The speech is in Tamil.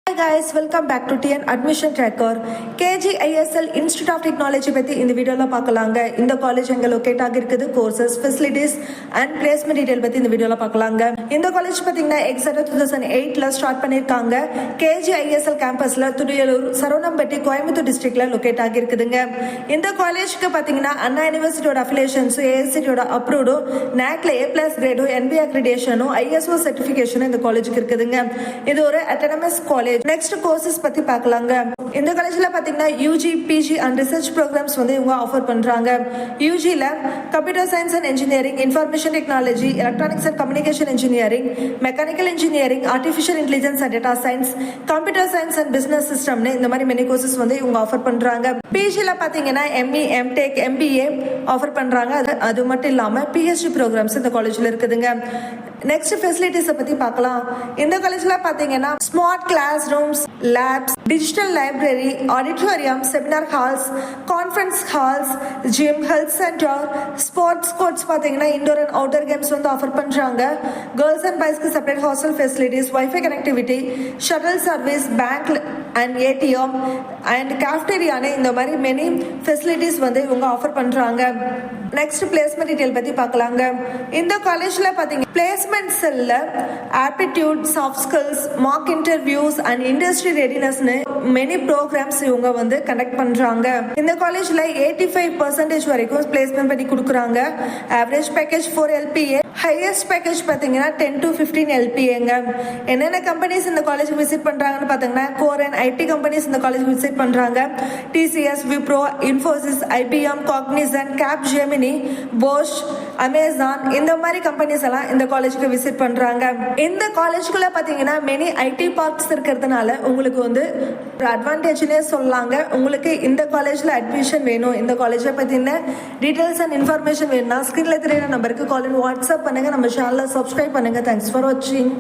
Hi guys, welcome back to TN Admission Tracker. KGISL Institute of Technology பத்தி இந்த வீடியோல பார்க்கலாங்க. இந்த காலேஜ் எங்க லொகேட் ஆகிருக்குது, courses, facilities and placement detail பத்தி இந்த வீடியோல பார்க்கலாங்க. இந்த காலேஜ் பாத்தீங்கன்னா எக்ஸாக்டா 2008ல ஸ்டார்ட் பண்ணிருக்காங்க. KGISL கேம்பஸ்ல துடியலூர், சரவணம்பட்டி, கோயம்புத்தூர் டிஸ்ட்ரிக்ட்ல லொகேட் ஆகிருக்குதுங்க. இந்த காலேஜ்க்கு பாத்தீங்கன்னா அண்ணா யூனிவர்சிட்டியோட அஃபிலியேஷன்ஸும், ஏஐசிடியோட அப்ரூவ்டும், NACல A+ கிரேடும், NBA அக்ரிடேஷனும், ISO சர்டிபிகேஷனும் இந்த காலேஜுக்கு இருக்குதுங்க. இது ஒரு அட்டானமஸ் காலேஜ். நெக்ஸ்ட் கோர்சஸ் பத்தி பார்க்கலாங்க. இந்த காலேஜ்ல பாத்தீங்கன்னா UG, PG and research programs வந்து இவங்க ஆஃபர் பண்றாங்க. யூஜில computer science and engineering, information technology, electronics and communication engineering, mechanical engineering, artificial intelligence and data science, computer science and business சிஸ்டம்னு இந்த மாதிரி மெனி கோர்சஸ் வந்து இவங்க ஆஃபர் பண்றாங்க. பிஜில பாத்தீங்கன்னா எம்இ, எம்டெக், MBA ஆஃபர் பண்றாங்க. அது மட்டும் இல்லாம PhD ப்ரோக்ராம்ஸ் இந்த காலேஜ்ல இருக்குதுங்க. நெக்ஸ்ட் ஃபெசிலிட்டிஸ் பத்தி பார்க்கலாம். இந்த காலேஜ்ல பாத்தீங்கன்னா smart class rooms, labs, digital library, auditorium, seminar halls, conference halls, gym, health centre, sports courts பாத்தீங்கன்னா இன்டோர் அண்ட் அவுட்டர் கேம்ஸ் வந்து ஆஃபர் பண்றாங்க. கேர்ள்ஸ் அண்ட் பாய்ஸ்க்கு separate hostel facilities, wifi connectivity, shuttle service, bank and ATM and கேஃப்டேரியானு இந்த மாதிரி மெனி ஃபெசிலிட்டிஸ் வந்து இவங்க ஆஃபர் பண்றாங்க. நெக்ஸ்ட் பிளேஸ்மெண்ட் டீடைல் பத்தி பார்க்கலாங்க. இந்த காலேஜ்ல பாத்தீங்கன்னா placement cell aptitude, soft skills, mock interviews and industry ரெடினஸ்னு மெனி ப்ரோக்ராம்ஸ் இவங்க வந்து கண்டக்ட் பண்றாங்க. இந்த காலேஜ்ல 85% வரைக்கும் பிளேஸ்மெண்ட் பண்ணி கொடுக்குறாங்க. Average package 4 LPA, highest package பாத்தீங்கன்னா 10 to 15 LPAங்க. என்னென்ன கம்பெனிஸ் இந்த காலேஜ் விசிட் பண்றாங்கன்னு பாத்தீங்கன்னா கோர் அண்ட் IT கம்பெனிஸ் இந்த காலேஜ் விசிட் பண்றாங்க. TCS, Wipro, Infosys, IBM, Cognizant, Capgemini, Bosch, Amazon இந்த மாதிரி கம்பெனிஸ் எல்லாம் இந்த காலேஜுக்கு விசிட் பண்றாங்க. இந்த காலேஜுக்குள்ள பாத்தீங்கன்னா மெனி IT பார்க்ஸ் இருக்கிறதுனால உங்களுக்கு வந்து ஒரு அட்வான்டேஜ்னே சொல்லலாங்க. உங்களுக்கு இந்த காலேஜ்ல அட்மிஷன் வேணும், இந்த காலேஜை பத்தின டீடைல்ஸ் அண்ட் இன்ஃபர்மேஷன் வேணும்னா ஸ்கிரீன்ல தெரியுற நம்பருக்கு கால் அண்ட் வாட்ஸ்அப் பண்ணுங்க. நம்ம சேனலை சப்ஸ்கிரைப் பண்ணுங்க. தேங்க்ஸ் ஃபார் வாட்சிங்.